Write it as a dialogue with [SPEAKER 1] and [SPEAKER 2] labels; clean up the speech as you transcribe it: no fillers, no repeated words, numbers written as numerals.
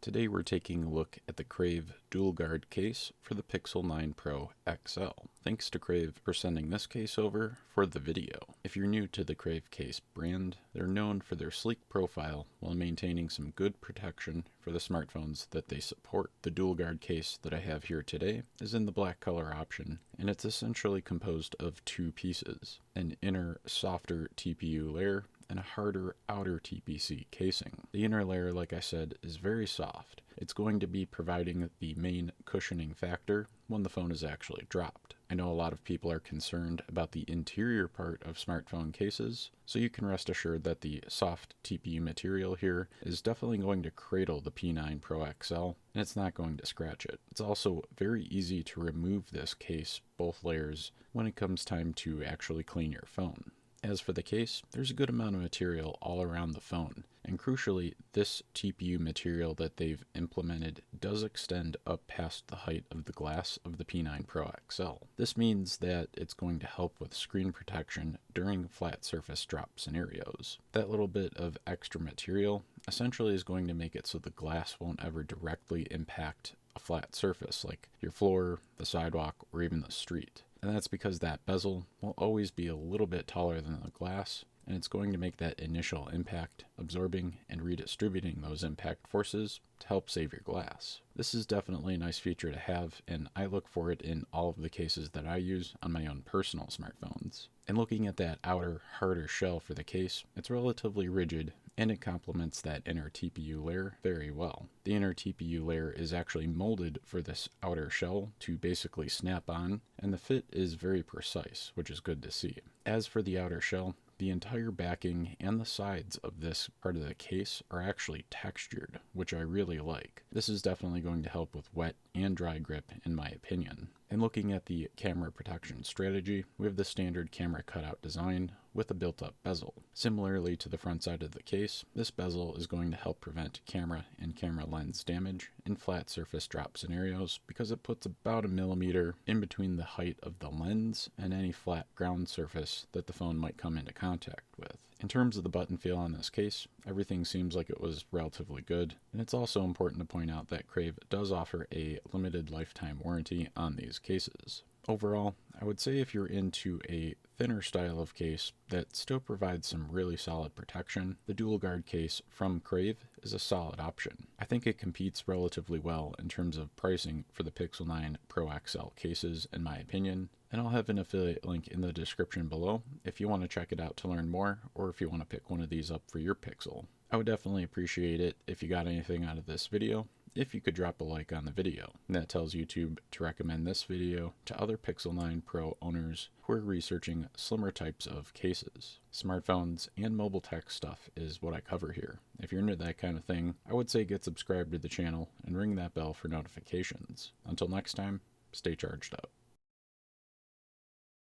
[SPEAKER 1] Today we're taking a look at the Crave dual guard case for the Pixel 9 Pro XL. Thanks to Crave for sending this case over for the video. If you're new to the Crave case brand, they're known for their sleek profile while maintaining some good protection for the smartphones that they support. The dual guard case that I have here today is in the black color option, and it's essentially composed of two pieces: an inner, softer TPU layer and a harder outer TPC casing. The inner layer, like I said, is very soft. It's going to be providing the main cushioning factor when the phone is actually dropped. I know a lot of people are concerned about the interior part of smartphone cases, so you can rest assured that the soft TPU material here is definitely going to cradle the P9 Pro XL, and it's not going to scratch it. It's also very easy to remove this case, both layers, when it comes time to actually clean your phone. As for the case, there's a good amount of material all around the phone, and crucially, this TPU material that they've implemented does extend up past the height of the glass of the P9 Pro XL. This means that it's going to help with screen protection during flat surface drop scenarios. That little bit of extra material essentially is going to make it so the glass won't ever directly impact a flat surface like your floor, the sidewalk, or even the street. And that's because that bezel will always be a little bit taller than the glass, and it's going to make that initial impact absorbing and redistributing those impact forces to help save your glass. This is definitely a nice feature to have, and I look for it in all of the cases that I use on my own personal smartphones. And looking at that outer, harder shell for the case, it's relatively rigid, and it complements that inner TPU layer very well. The inner TPU layer is actually molded for this outer shell to basically snap on, and the fit is very precise, which is good to see. As for the outer shell, the entire backing and the sides of this part of the case are actually textured, which I really like. This is definitely going to help with wet and dry grip in my opinion. And looking at the camera protection strategy, we have the standard camera cutout design with a built-up bezel. Similarly to the front side of the case, this bezel is going to help prevent camera and camera lens damage in flat surface drop scenarios because it puts about 1 millimeter in between the height of the lens and any flat ground surface that the phone might come into contact with. In terms of the button feel on this case, everything seems like it was relatively good, and it's also important to point out that Crave does offer a limited lifetime warranty on these cases. Overall, I would say if you're into a thinner style of case that still provides some really solid protection, the dual guard case from Crave is a solid option. I think it competes relatively well in terms of pricing for the Pixel 9 Pro XL cases in my opinion, and I'll have an affiliate link in the description below if you want to check it out to learn more, or if you want to pick one of these up for your Pixel. I would definitely appreciate it if you got anything out of this video, if you could drop a like on the video. And that tells YouTube to recommend this video to other Pixel 9 Pro owners who are researching slimmer types of cases. Smartphones and mobile tech stuff is what I cover here. If you're into that kind of thing, I would say get subscribed to the channel and ring that bell for notifications. Until next time, stay charged up.